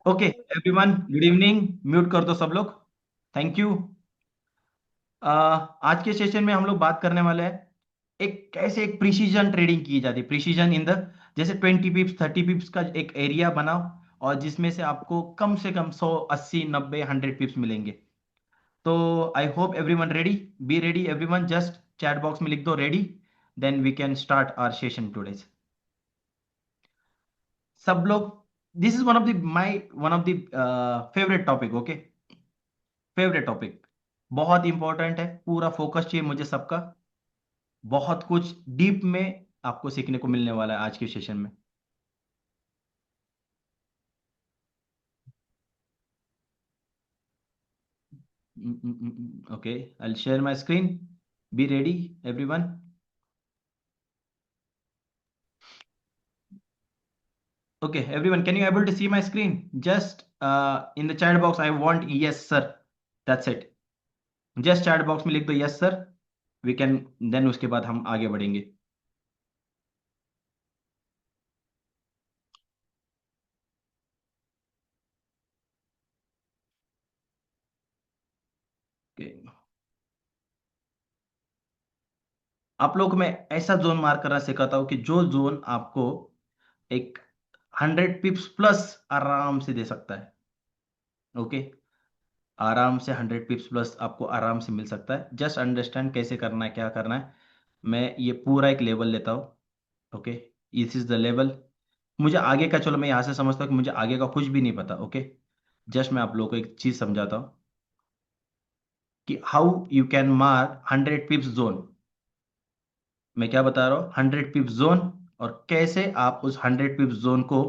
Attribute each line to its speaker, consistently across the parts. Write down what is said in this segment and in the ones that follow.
Speaker 1: Okay everyone, good evening. Mute कर दो सब लोग। Thank you. आज के सेशन में हम लोग बात करने वाले हैं एक कैसे एक प्रिसीजन ट्रेडिंग की जाती है। प्रिसीजन इन द जैसे 20 पिप्स 30 पिप्स का एक एरिया बनाओ और जिसमें से आपको कम से कम 100 80 90 100 पिप्स मिलेंगे। तो I hope everyone ready. Be ready everyone, just chat box में लिख दो ready. Then we can start our session today. सब लोग, this is one of the favourite topic. Okay, favourite topic, बहुत इंपॉर्टेंट है। पूरा फोकस चाहिए मुझे सबका। बहुत कुछ डीप में आपको सीखने को मिलने वाला है आज के सेशन में। Okay, I share my screen. Be ready everyone. Okay everyone, can you able to see my screen? Just in the chat box I want yes sir, that's it. Just chat box में लिख दो yes sir, we can, then उसके बाद हम आगे बढ़ेंगे। okay. आप लोग को मैं ऐसा जोन मार्क करना सिखाता हूँ कि जो जोन आपको एक 100 पिप्स प्लस आराम से दे सकता है। ओके, आराम से 100 पिप्स प्लस आपको आराम से मिल सकता है। जस्ट अंडरस्टैंड कैसे करना है, क्या करना है। मैं ये पूरा एक लेवल लेता हूँ। Okay, this is the level. मुझे आगे का, चलो मैं यहाँ से समझता हूँ कि मुझे आगे का कुछ भी नहीं पता। ओके, जस्ट मैं आप लोगों को एक चीज समझाता हूँ कि how you can mark 100 पिप्स zone. मैं क्या बता रहा हूँ, 100 पिप्स जोन, और कैसे आप उस 100 पिप्स जोन को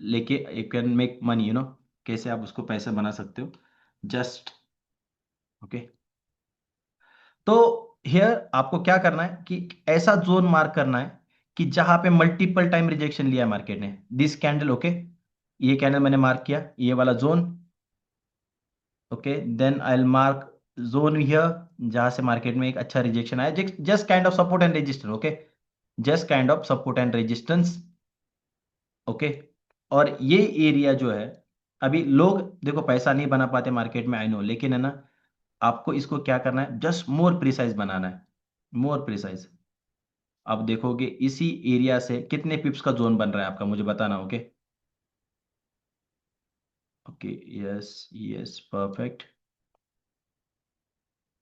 Speaker 1: लेके यू कैन मेक मनी, कैसे आप उसको पैसे बना सकते हो। Just okay. तो हियर आपको क्या करना है कि ऐसा जोन मार्क करना है कि जहां पे मल्टीपल टाइम रिजेक्शन लिया है मार्केट ने। दिस कैंडल, ओके, ये कैंडल मैंने मार्क किया, ये वाला zone. Okay, then I will mark zone here जहां से मार्केट में एक अच्छा रिजेक्शन आया। Just kind of support and resistance. Okay, just kind of support and resistance. Okay, और ये एरिया जो है, अभी लोग देखो पैसा नहीं बना पाते मार्केट में, आई नो, लेकिन है ना, आपको इसको क्या करना है, जस्ट मोर प्रिसाइज बनाना है। More precise. आप देखोगे इसी एरिया से कितने पिप्स का जोन बन रहा है आपका, मुझे बताना। Okay, okay, yes, yes, perfect.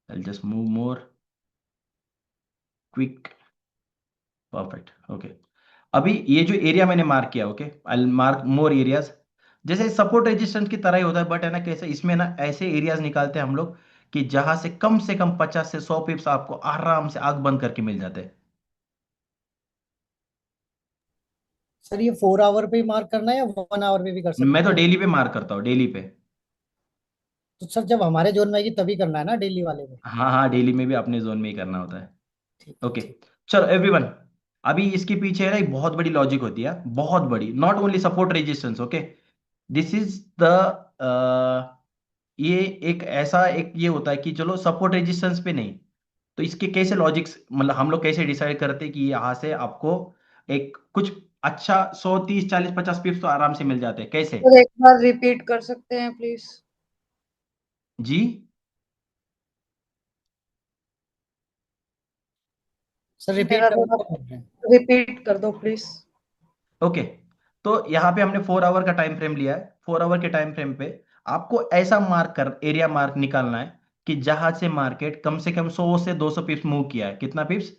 Speaker 1: I just move more quick. Perfect. Okay, अभी ये जो एरिया मैंने मार्क किया, okay, I mark more areas. जैसे सपोर्ट रेजिस्टेंस की तरह ही होता है, बट है ना, कैसे इसमें ना ऐसे एरियाज निकालते हैं हम लोग कि जहां से कम 50 से 100 पिप्स आपको आराम से आग बंद करके मिल जाते हैं।
Speaker 2: सर ये 4 आवर पे ही मार्क करना है या 1 आवर पे भी कर
Speaker 1: मैं
Speaker 2: सकते
Speaker 1: तो
Speaker 2: हैं?
Speaker 1: डेली पे मार्क करता हूँ, डेली पे।
Speaker 2: तो सर जब हमारे जोन में आएगी तभी करना है ना, डेली वाले में?
Speaker 1: हाँ हाँ, डेली में भी अपने जोन में ही करना होता है।
Speaker 2: ठीक है,
Speaker 1: ओके,
Speaker 2: ठीक।
Speaker 1: चलो एवरीवन, अभी इसके पीछे है ना एक बहुत बड़ी लॉजिक होती है, बहुत बड़ी। Not only support resistance, okay, this is the ये एक ऐसा एक ये होता है कि चलो सपोर्ट रेजिस्टेंस पे नहीं, तो इसके कैसे लॉजिक्स, मतलब हम लोग कैसे डिसाइड करते हैं कि यहाँ से आपको एक कुछ अच्छा 100 30 40 50 पिप्स तो आराम से मिल जाते हैं, कैसे?
Speaker 3: सर एक बार रिपीट कर सकते हैं प्लीज?
Speaker 1: जी,
Speaker 2: सर रिपीट
Speaker 3: मेरा
Speaker 2: कर
Speaker 3: थोड़ा
Speaker 2: बोल रहे हैं।
Speaker 3: रिपीट कर दो प्लीज।
Speaker 1: ओके। तो यहाँ पे हमने 4 आवर का टाइम फ्रेम लिया है। 4 आवर के टाइम फ्रेम पे आपको ऐसा मार्क कर एरिया मार्क निकालना है कि जहां से मार्केट कम से कम 100 से 200 पिप्स मूव किया है। कितना पिप्स?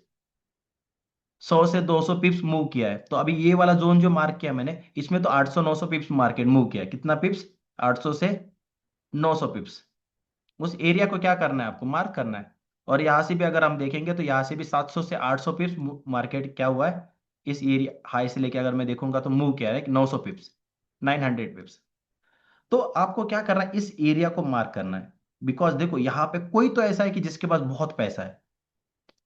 Speaker 1: 100 से 200 पिप्स मूव किया है। तो अभी ये वाला जोन जो मार्क किया मैंने, इसमें तो 800 900 पिप्स मार्केट मूव किया है। कितना पिप्स? 800 से 900 पिप्स। उस एरिया को क्या करना है, आपको मार्क करना है। और यहां से भी अगर हम देखेंगे तो यहां से भी 700 से 800 पिप्स मार्केट क्या हुआ है, इस एरिया हाई से लेके अगर मैं देखूंगा तो मूव किया है 900 पिप्स, 900 पिप्स। तो आपको क्या करना है, इस एरिया को मार्क करना है। बिकॉज देखो यहाँ पे कोई तो ऐसा है कि जिसके पास बहुत पैसा है।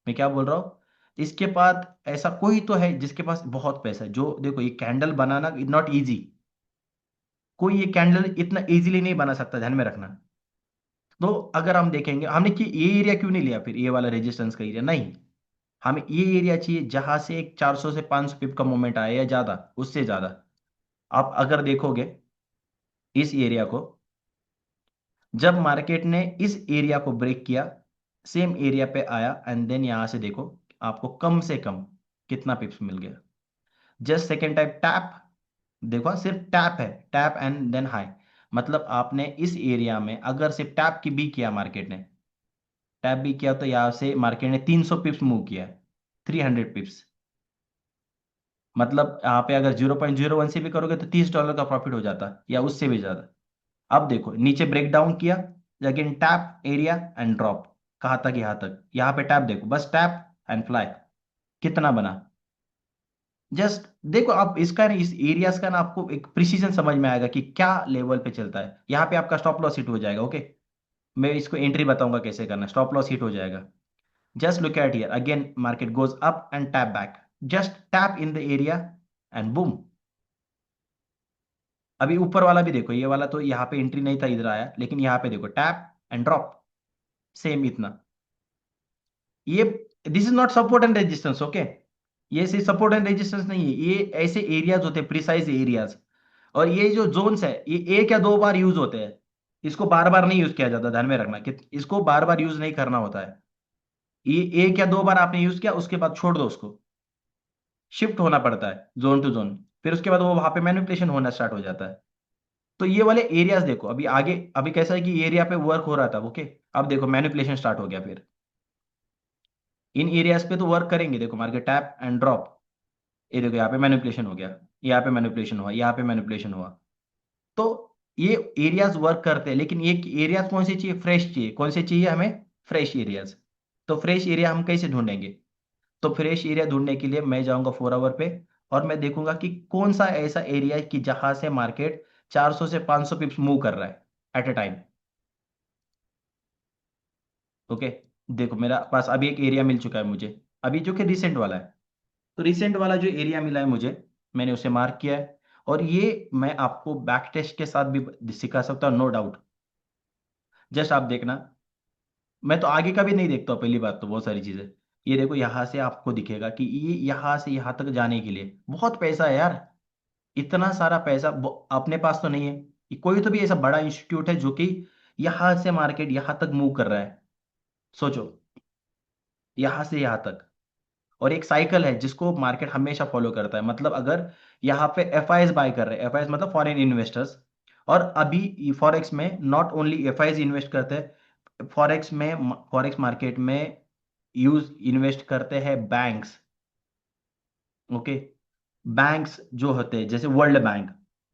Speaker 1: मैं क्या बोल रहा हूँ, इसके पास ऐसा कोई तो है जिसके पास बहुत पैसा है। जो देखो ये कैंडल बनाना नॉट इजी, कोई ये कैंडल इतना इजीली नहीं बना सकता, ध्यान में रखना। तो अगर हम देखेंगे हमने कि ये एरिया क्यों नहीं लिया, फिर ये वाला रेजिस्टेंस का एरिया नहीं, हमें ये एरिया चाहिए जहां से एक 400 से 500 पिप का मूवमेंट आया या ज्यादा, उससे ज्यादा। आप अगर देखोगे इस एरिया को, जब मार्केट ने इस एरिया को ब्रेक किया, सेम एरिया पे आया एंड देन यहां से देखो आपको कम से कम कितना पिप्स मिल गया। जस्ट सेकेंड टाइप टैप, देखो सिर्फ टैप है, टैप एंड देन हाई। मतलब आपने इस एरिया में अगर सिर्फ टैप की भी किया, मार्केट ने टैप भी किया, तो यहां से मार्केट ने 300 पिप्स मूव किया है, 300 पिप्स। मतलब यहाँ पे अगर 0.01 से भी करोगे तो $30 का प्रॉफिट हो जाता या उससे भी ज्यादा। अब देखो नीचे ब्रेक डाउन किया, again tap area and drop, कहाँ तक, यहाँ तक। यहाँ पे टैप देखो, बस टैप एंड फ्लाई, कितना बना। जस्ट देखो आप इसका ना, इस एरियाज का ना आपको एक प्रिसीजन समझ में आएगा कि क्या लेवल पे चलता है। यहाँ पे आपका स्टॉप लॉस हिट हो जाएगा। ओके, मैं इसको एंट्री बताऊंगा कैसे करना, स्टॉप लॉस हिट हो जाएगा। Just look at here, again market goes up and tap back, just tap in the area and boom. अभी ऊपर वाला भी देखो, ये वाला तो यहाँ पे एंट्री नहीं था, इधर आया, लेकिन यहाँ पे देखो टैप एंड ड्रॉप, सेम इतना। ये this is not support and resistance. Okay, ये सिर्फ सपोर्ट एंड रेजिस्टेंस नहीं है, ये ऐसे एरियाज होते हैं, प्रिसाइज एरियाज। और ये जो जोन्स है ये एक या दो बार यूज होते हैं, इसको बार बार नहीं यूज किया जाता, ध्यान में रखना कि इसको बार बार यूज नहीं करना होता है। ये एक या दो बार आपने यूज किया, उसके बाद छोड़ दो उसको, शिफ्ट होना पड़ता है जोन टू जोन, फिर उसके बाद वो वहां पे मैनिपुलेशन होना स्टार्ट हो जाता है। तो ये वाले एरियाज देखो, अभी आगे अभी कैसा है कि एरिया पे वर्क हो रहा था। ओके, अब देखो मैनिपुलेशन स्टार्ट हो गया, फिर इन एरियाज पे तो वर्क करेंगे। देखो मार्केट टैप एंड ड्रॉप, ये देखो यहाँ पे मैनिपुलेशन हो गया, यहाँ पे मैनिपुलेशन हुआ, यहाँ पे मैनिपुलेशन हुआ। तो ये एरियाज वर्क करते हैं, लेकिन ये एरियाज कौन से चाहिए, फ्रेश चाहिए। कौन से चाहिए हमें, फ्रेश एरियाज। तो फ्रेश एरिया हम कैसे ढूंढेंगे, तो फ्रेश एरिया ढूंढने के लिए मैं जाऊंगा 4 आवर पे, और मैं देखूंगा कि कौन सा ऐसा एरिया है कि जहां से मार्केट 400 से 500 पिप्स मूव कर रहा है एट अ टाइम। ओके, देखो मेरा पास अभी एक एरिया मिल चुका है मुझे, अभी जो कि रिसेंट वाला है। तो रिसेंट वाला जो एरिया मिला है मुझे, मैंने उसे मार्क किया है, और ये मैं आपको बैक टेस्ट के साथ भी सिखा सकता हूँ, नो डाउट। जस्ट आप देखना, मैं तो आगे का भी नहीं देखता हूँ, पहली बात तो बहुत सारी चीजें। ये देखो यहाँ से आपको दिखेगा कि ये यहाँ से यहाँ तक जाने के लिए बहुत पैसा है यार, इतना सारा पैसा अपने पास तो नहीं है। ये कोई तो भी ऐसा बड़ा इंस्टीट्यूट है जो कि यहाँ से मार्केट यहाँ तक मूव कर रहा है, सोचो, यहाँ से यहाँ तक। और एक साइकिल है जिसको मार्केट हमेशा फॉलो करता है। मतलब अगर यहाँ पे एफ आई बाय कर रहे हैं, एफ आई मतलब फॉरेन इन्वेस्टर्स, और अभी फॉरेक्स में not only F I invest करते हैं, फॉरेक्स में, फॉरेक्स मार्केट में यूज इन्वेस्ट करते हैं बैंक्स। ओके, बैंक्स जो होते हैं जैसे वर्ल्ड बैंक,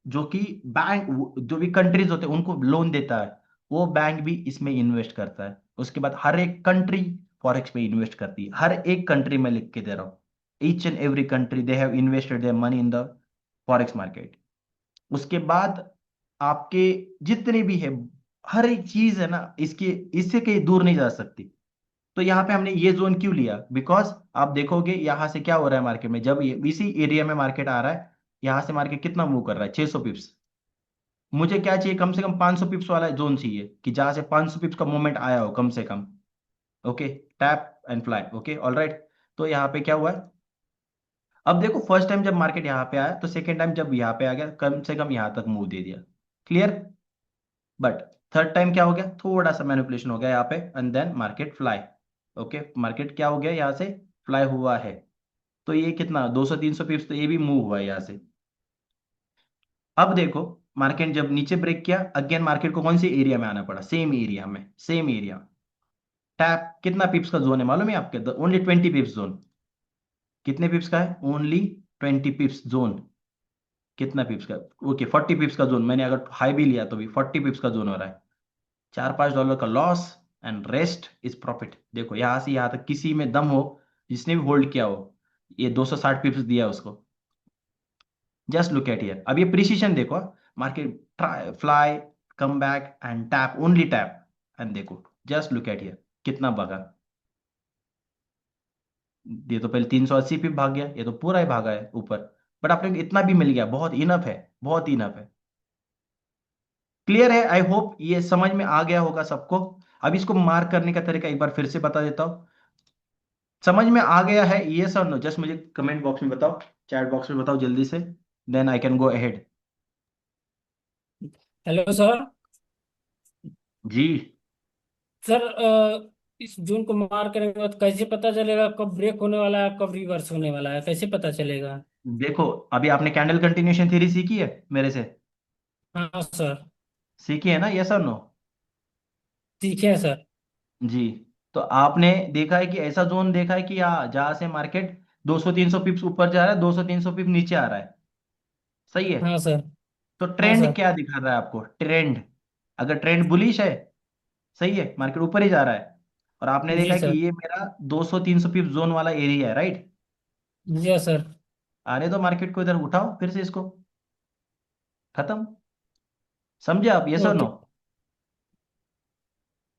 Speaker 1: जो कि बैंक, जो भी कंट्रीज होते हैं उनको लोन देता है, वो बैंक भी इसमें इन्वेस्ट करता है। उसके बाद हर एक कंट्री फॉरेक्स में इन्वेस्ट करती है, हर एक कंट्री में लिख के दे रहा हूँ, each and every country they have invested their money in the forex market. उसके बाद आपके जितने भी है, हर एक चीज है ना, इसके इससे कहीं दूर नहीं जा सकती। तो यहाँ पे हमने ये जोन क्यों लिया, बिकॉज आप देखोगे यहाँ से क्या हो रहा है मार्केट में, जब ये इसी एरिया में मार्केट आ रहा है, यहाँ से मार्केट कितना मूव कर रहा है, 600 पिप्स। मुझे क्या चाहिए, कम से कम 500 पिप्स वाला जोन चाहिए, कि जहां से 500 पिप्स का मूवमेंट आया हो कम से कम। Okay, tap and fly, okay all right. तो यहाँ पे क्या हुआ है, अब देखो फर्स्ट टाइम जब मार्केट यहाँ पे आया, तो सेकेंड टाइम जब यहाँ पे आ गया, कम से कम यहाँ तक मूव दे दिया, क्लियर। बट थर्ड टाइम क्या हो गया, थोड़ा सा मैनिपुलेशन हो गया यहाँ पे and then market fly. Okay, market क्या हो गया, यहाँ से फ्लाई हुआ है। तो ये कितना, 200-300 पिप्स, तो ये भी मूव हुआ है यहाँ से। अब देखो मार्केट जब नीचे ब्रेक किया, अगेन मार्केट को कौन से एरिया में आना पड़ा, सेम एरिया में, सेम एरिया। टैप कितना पिप्स का जोन है मालूम है आपके, ओनली 20 पिप्स जोन। कितने पिप्स का है, ओनली 20 पिप्स जोन। कितना पिप्स का, ओके 40 पिप्स का जोन। मैंने अगर हाई भी लिया तो भी 40 पिप्स का जोन हो रहा है, $4-5 का loss and rest is profit. देखो यहां से यहां तक किसी में दम हो, जिसने भी होल्ड किया हो, ये 260 पिप्स दिया उसको। जस्ट लुक एट हियर, अब ये प्रिसीजन देखो, market fly, come back and tap, only tap, and देखो जस्ट लुक एट हियर कितना भागा। ये तो पहले 380 पे भाग गया, ये तो पूरा ही भागा है ऊपर, बट आपने इतना भी मिल गया, बहुत इनफ है, बहुत इनफ है। क्लियर है, आई होप ये समझ में आ गया होगा सबको। अब इसको मार्क करने का तरीका एक बार फिर से बता देता हूं, समझ में आ गया है ये सब नो, जस्ट मुझे कमेंट बॉक्स में बताओ, चैट बॉक्स में बताओ जल्दी से, then I can go ahead.
Speaker 4: Hello sir.
Speaker 1: जी
Speaker 4: सर इस जून को मार करेंगे तो कैसे पता चलेगा कब ब्रेक होने वाला है, कब रिवर्स होने वाला है, कैसे पता चलेगा?
Speaker 1: देखो, अभी आपने कैंडल कंटिन्यूशन थ्योरी सीखी है मेरे से?
Speaker 4: हाँ सर।
Speaker 1: सीखी है ना, यस और नो?
Speaker 4: ठीक है सर।
Speaker 1: जी। तो आपने देखा है कि ऐसा जोन देखा है कि हाँ, जहां से मार्केट 200-300 पिप्स ऊपर जा रहा है, 200-300 पिप नीचे आ रहा है। सही है।
Speaker 4: हाँ सर।
Speaker 1: तो
Speaker 4: हाँ
Speaker 1: ट्रेंड
Speaker 4: सर।
Speaker 1: क्या दिखा रहा है आपको? ट्रेंड, अगर ट्रेंड बुलिश है, सही है, मार्केट ऊपर ही जा रहा है, और आपने देखा
Speaker 4: जी
Speaker 1: है कि
Speaker 4: सर।
Speaker 1: ये मेरा 200-300 पिप जोन वाला एरिया है, राइट?
Speaker 4: Yes sir.
Speaker 1: आने दो मार्केट को, इधर उठाओ फिर से इसको, खत्म। समझे आप, यस और no?
Speaker 4: Okay.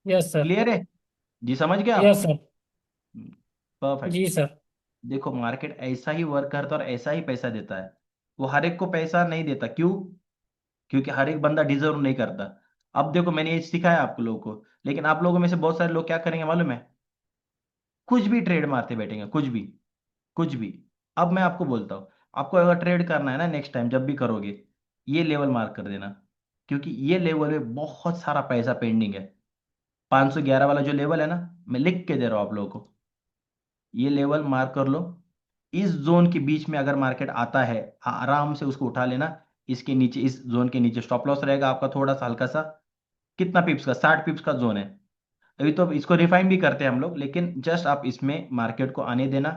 Speaker 4: Yes sir.
Speaker 1: Clear है? जी, समझ गए आप?
Speaker 4: Yes sir.
Speaker 1: परफेक्ट।
Speaker 4: जी सर।
Speaker 1: देखो, मार्केट ऐसा ही वर्क करता है और ऐसा ही पैसा देता है। वो हर एक को पैसा नहीं देता, क्यों? क्योंकि हर एक बंदा डिजर्व नहीं करता। अब देखो, मैंने ये सिखाया आपको लोगों को, लेकिन आप लोगों में से बहुत सारे लोग क्या करेंगे मालूम है? कुछ भी ट्रेड मारते बैठेंगे, कुछ भी, कुछ भी। अब मैं आपको बोलता हूँ, आपको अगर ट्रेड करना है ना, नेक्स्ट टाइम जब भी करोगे, ये लेवल मार्क कर देना, क्योंकि ये लेवल में बहुत सारा पैसा पेंडिंग है। 511 वाला जो लेवल है ना, मैं लिख के दे रहा हूँ आप लोगों को, ये लेवल मार्क कर लो। इस जोन के बीच में अगर मार्केट आता है, आराम से उसको उठा लेना। इसके नीचे, इस जोन के नीचे स्टॉप लॉस रहेगा आपका, थोड़ा सा हल्का सा, कितना पिप्स का, 60 पिप्स का जोन है। अभी तो इसको रिफाइन भी करते हैं हम लोग, लेकिन जस्ट आप इसमें मार्केट को आने देना,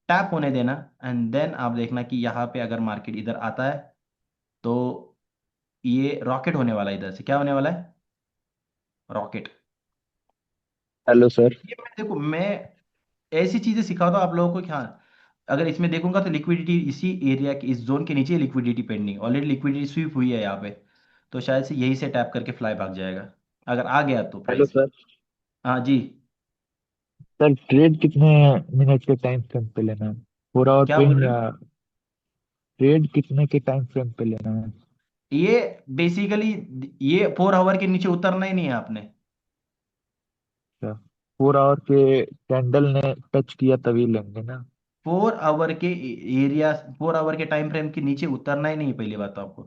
Speaker 1: टैप होने देना, एंड देन आप देखना कि यहाँ पे अगर मार्केट इधर आता है, तो ये रॉकेट होने वाला है। इधर से क्या होने वाला है? रॉकेट।
Speaker 5: Hello sir.
Speaker 1: ये मैं, देखो, मैं ऐसी चीजें सिखाता हूँ आप लोगों को कि हाँ, अगर इसमें देखूंगा तो लिक्विडिटी इसी एरिया की, इस जोन के नीचे liquidity pending, already liquidity SVEEP हुई है यहाँ पे। तो शायद से यही से टैप करके फ्लाई भाग जाएगा, अगर आ गया तो
Speaker 5: हेलो
Speaker 1: प्राइस।
Speaker 5: सर।
Speaker 1: हाँ जी।
Speaker 5: सर ट्रेड कितने मिनट के टाइम फ्रेम पे लेना है? 4 आवर
Speaker 1: क्या
Speaker 5: पे
Speaker 1: बोल
Speaker 5: ही
Speaker 1: रहे
Speaker 5: या
Speaker 1: हो?
Speaker 5: ट्रेड कितने के टाइम फ्रेम पे लेना है?
Speaker 1: ये बेसिकली, ये 4 आवर के नीचे उतरना ही नहीं है आपने।
Speaker 5: अच्छा, 4 आवर के कैंडल ने टच किया तभी लेंगे ना?
Speaker 1: 4 आवर के एरिया, 4 आवर के टाइम फ्रेम के नीचे उतरना ही नहीं है, पहली बात तो आपको।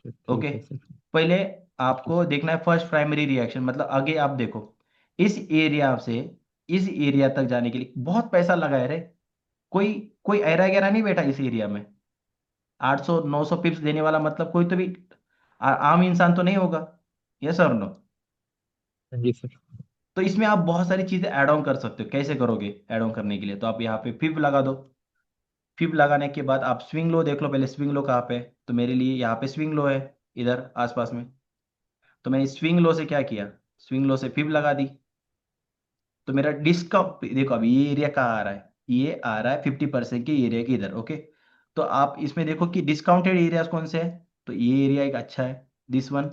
Speaker 5: अच्छा,
Speaker 1: ओके।
Speaker 5: ठीक है सर।
Speaker 1: पहले
Speaker 5: ओके
Speaker 1: आपको
Speaker 5: सर।
Speaker 1: देखना है फर्स्ट प्राइमरी रिएक्शन, मतलब आगे आप देखो, इस एरिया से इस एरिया तक जाने के लिए बहुत पैसा लगा है रे। कोई कोई ऐरा गैरा नहीं बैठा इस एरिया में। 800-900 पिप्स देने वाला, मतलब कोई तो भी आम इंसान तो नहीं होगा। यस और नो?
Speaker 5: हाँ जी सर।
Speaker 1: तो इसमें आप बहुत सारी चीजें ऐड ऑन कर सकते हो। कैसे करोगे ऐड ऑन करने के लिए? तो आप यहाँ पे फिब लगा दो। फिब लगाने के बाद आप स्विंग लो देख लो, पहले स्विंग लो कहाँ पे है। तो मेरे लिए यहाँ पे स्विंग लो है, इधर आसपास में। तो मैंने स्विंग लो से क्या किया, स्विंग लो से फिब लगा दी। तो मेरा डिस्काउंट देखो, अभी ये एरिया कहाँ आ रहा है, ये आ रहा है 50% के एरिया के इधर। ओके। तो आप इसमें देखो कि डिस्काउंटेड एरियाज कौन से हैं। तो ये एरिया एक अच्छा है, दिस वन।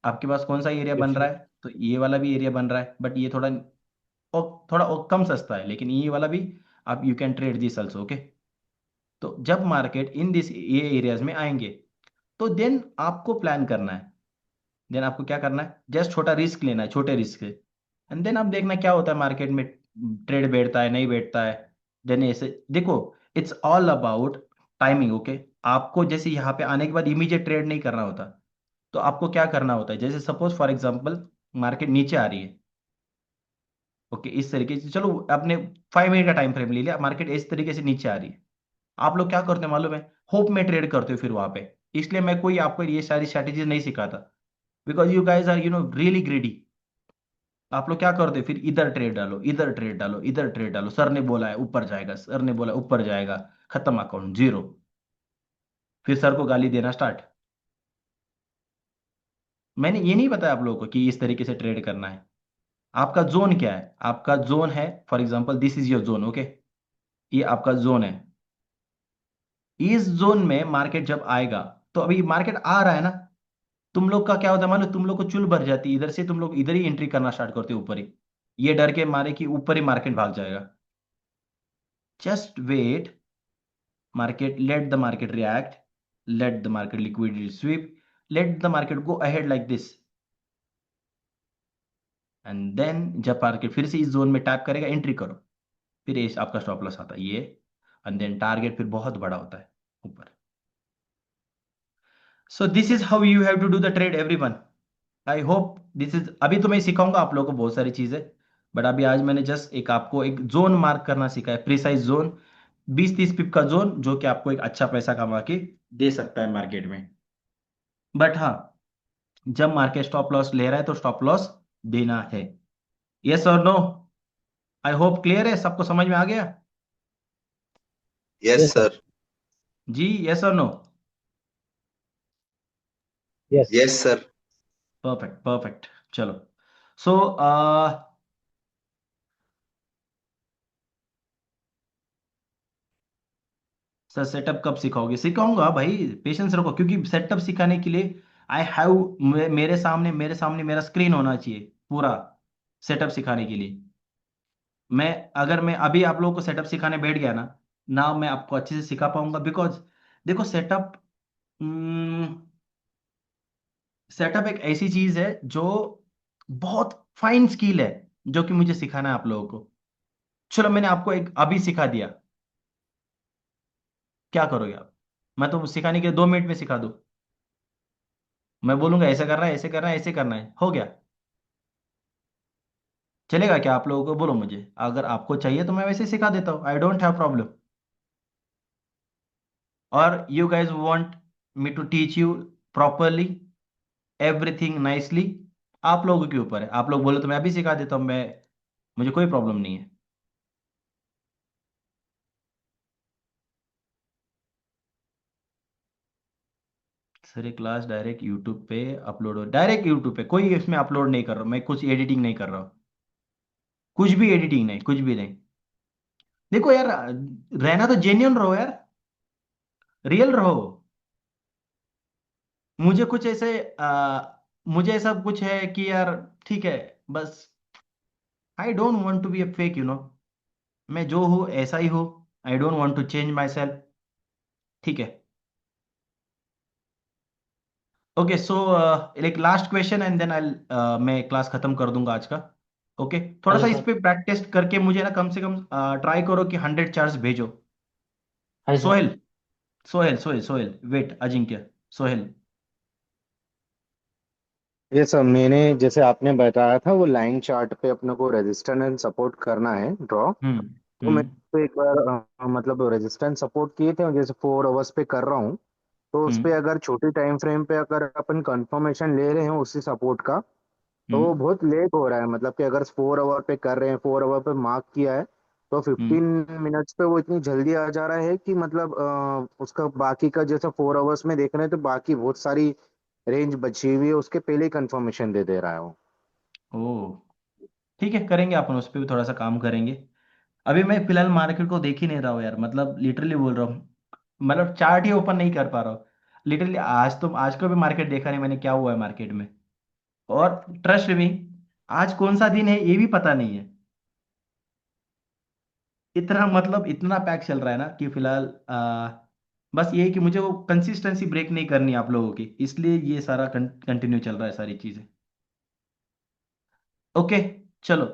Speaker 1: आपके पास कौन सा एरिया
Speaker 5: ओके
Speaker 1: बन रहा
Speaker 5: सर।
Speaker 1: है? तो ये वाला भी एरिया बन रहा है, बट ये थोड़ा थोड़ा कम सस्ता है, लेकिन ये वाला भी आप you can trade this also. Okay. तो जब मार्केट इन दिस ये एरियाज में आएंगे, तो देन आपको प्लान करना है। देन आपको क्या करना है, जस्ट छोटा रिस्क लेना है, छोटे रिस्क से, एंड देन आप देखना क्या होता है मार्केट में, ट्रेड बैठता है नहीं बैठता है। देन ऐसे देखो, it's all about timing. Okay. आपको जैसे यहाँ पे आने के बाद इमीडिएट ट्रेड नहीं करना होता। तो आपको क्या करना होता है, जैसे सपोज फॉर एग्जांपल मार्केट नीचे आ रही है। ओके, इस तरीके से चलो, आपने 5 मिनट का टाइम फ्रेम ले लिया, मार्केट इस तरीके से नीचे आ रही है। आप लोग क्या करते हो मालूम है? होप में ट्रेड करते हो फिर वहां पे। इसलिए मैं कोई आपको ये सारी स्ट्रैटेजीज नहीं सिखाता, because you guys are really greedy. आप लोग क्या करते हो फिर, इधर ट्रेड डालो, इधर ट्रेड डालो, इधर ट्रेड डालो, सर ने बोला है ऊपर जाएगा, सर ने बोला है ऊपर जाएगा, खत्म, अकाउंट जीरो। फिर सर को गाली देना स्टार्ट। मैंने ये नहीं बताया आप लोगों को कि इस तरीके से ट्रेड करना है। आपका जोन क्या है? आपका जोन है, for example this is your zone. Okay. ये आपका जोन है। इस जोन में मार्केट जब आएगा, तो अभी मार्केट आ रहा है ना, तुम लोग का क्या होता है मालूम? तुम लोग को चुल भर जाती है, इधर से तुम लोग इधर ही एंट्री करना स्टार्ट करते हो ऊपर ही, ये डर के मारे कि ऊपर ही मार्केट भाग जाएगा। Just wait, market, let the market react, let the market liquidity sweep, let the market go ahead like this, and then जब मार्केट फिर से इस जोन में टैप करेगा, एंट्री करो। फिर ये आपका स्टॉप लॉस आता है ये, एंड देन टारगेट फिर बहुत बड़ा होता है ऊपर। So this is how you have to do the trade everyone. I hope this is, अभी तो मैं सिखाऊंगा आप लोगों को बहुत सारी चीजें, बट अभी आज मैंने जस्ट एक आपको एक जोन मार्क करना सीखा है, प्रिसाइज जोन, 20-30 पिप का जोन, जो कि आपको एक अच्छा पैसा कमा के दे सकता है मार्केट में। बट हाँ, जब मार्केट स्टॉप लॉस ले रहा है तो स्टॉप लॉस देना है। यस और नो? आई होप क्लियर है, सबको समझ में आ गया?
Speaker 6: Yes
Speaker 2: yes sir.
Speaker 6: सर।
Speaker 1: जी, यस और no?
Speaker 2: Yes.
Speaker 6: Yes sir.
Speaker 1: Perfect perfect. चलो, सो सर सेटअप कब सिखाओगे? सिखाऊंगा भाई, पेशेंस रखो, क्योंकि सेटअप सिखाने के लिए आई हैव, मेरे सामने मेरा स्क्रीन होना चाहिए पूरा, सेटअप सिखाने के लिए। अगर मैं अभी आप लोगों को सेटअप सिखाने बैठ गया ना, ना मैं आपको अच्छे से सिखा पाऊंगा, बिकॉज देखो सेटअप, सेटअप एक ऐसी चीज है जो बहुत फाइन स्किल है, जो कि मुझे सिखाना है आप लोगों को। चलो मैंने आपको एक अभी सिखा दिया, क्या करोगे आप? मैं तो सिखाने के 2 मिनट में सिखा दूं, मैं बोलूंगा ऐसे करना है, ऐसे करना है, ऐसे करना है, हो गया। चलेगा क्या आप लोगों को? बोलो मुझे, अगर आपको चाहिए तो मैं वैसे ही सिखा देता हूँ, आई डोंट हैव प्रॉब्लम। और you guys want me to teach you properly, everything nicely, आप लोगों के ऊपर है। आप लोग बोले तो मैं अभी सिखा देता हूँ, मैं, मुझे कोई प्रॉब्लम नहीं है। सर ये क्लास डायरेक्ट यूट्यूब पे अपलोड हो? डायरेक्ट यूट्यूब पे, कोई इसमें अपलोड नहीं कर रहा हूँ मैं, कुछ एडिटिंग नहीं कर रहा हूँ, कुछ भी एडिटिंग नहीं, कुछ भी नहीं। देखो यार, रहना तो जेन्युइन रहो यार, रियल रहो। मुझे कुछ ऐसे मुझे ऐसा कुछ है कि यार, ठीक है, बस I don't want to be a fake, मैं जो हूँ ऐसा ही हूँ, I don't want to change myself, ठीक है? ओके, सो एक last question and then I, मैं क्लास खत्म कर दूंगा आज का। ओके, थोड़ा
Speaker 7: हाँ
Speaker 1: सा
Speaker 7: जी
Speaker 1: इस
Speaker 7: सर।
Speaker 1: पे प्रैक्टिस करके मुझे ना कम से कम ट्राई करो कि 100 चार्ट्स भेजो।
Speaker 7: हाँ जी सर।
Speaker 1: सोहेल, सोहेल वेट, अजिंक्य, सोहेल।
Speaker 8: ये सब मैंने जैसे आपने बताया था वो लाइन चार्ट पे अपने को रेजिस्टेंस एंड सपोर्ट करना है ड्रॉ।
Speaker 1: हम्म
Speaker 8: तो मैं
Speaker 1: हम्म
Speaker 8: तो एक बार मतलब रेजिस्टेंस सपोर्ट किए थे, और जैसे 4 आवर्स पे कर रहा हूँ, तो उस पे
Speaker 1: हम्म
Speaker 8: अगर छोटी टाइम फ्रेम पे अगर अपन कंफर्मेशन ले रहे हैं उसी सपोर्ट का, तो वो
Speaker 1: हम्म
Speaker 8: बहुत लेट हो रहा है। मतलब कि अगर 4 आवर पे कर रहे हैं, 4 आवर पे मार्क किया है, तो
Speaker 1: हम्म
Speaker 8: 15 मिनट्स पे वो इतनी जल्दी आ जा रहा है कि मतलब उसका बाकी का जैसा 4 आवर्स में देख रहे हैं तो बाकी बहुत सारी रेंज बची हुई है, उसके पहले ही कंफर्मेशन दे दे रहा है वो।
Speaker 1: ओ, ठीक है, करेंगे अपन उस पर भी थोड़ा सा काम करेंगे। अभी मैं फिलहाल मार्केट को देख ही नहीं रहा हूँ यार, मतलब लिटरली बोल रहा हूँ, मतलब चार्ट ही ओपन नहीं कर पा रहा हूँ लिटरली। आज को भी मार्केट देखा नहीं मैंने, क्या हुआ है मार्केट में। और ट्रस्ट मी, आज कौन सा दिन है ये भी पता नहीं है। इतना मतलब इतना पैक चल रहा है ना कि फिलहाल बस ये है कि मुझे वो कंसिस्टेंसी ब्रेक नहीं करनी आप लोगों की, इसलिए ये सारा कंटिन्यू चल रहा है सारी चीजें। ओके, चलो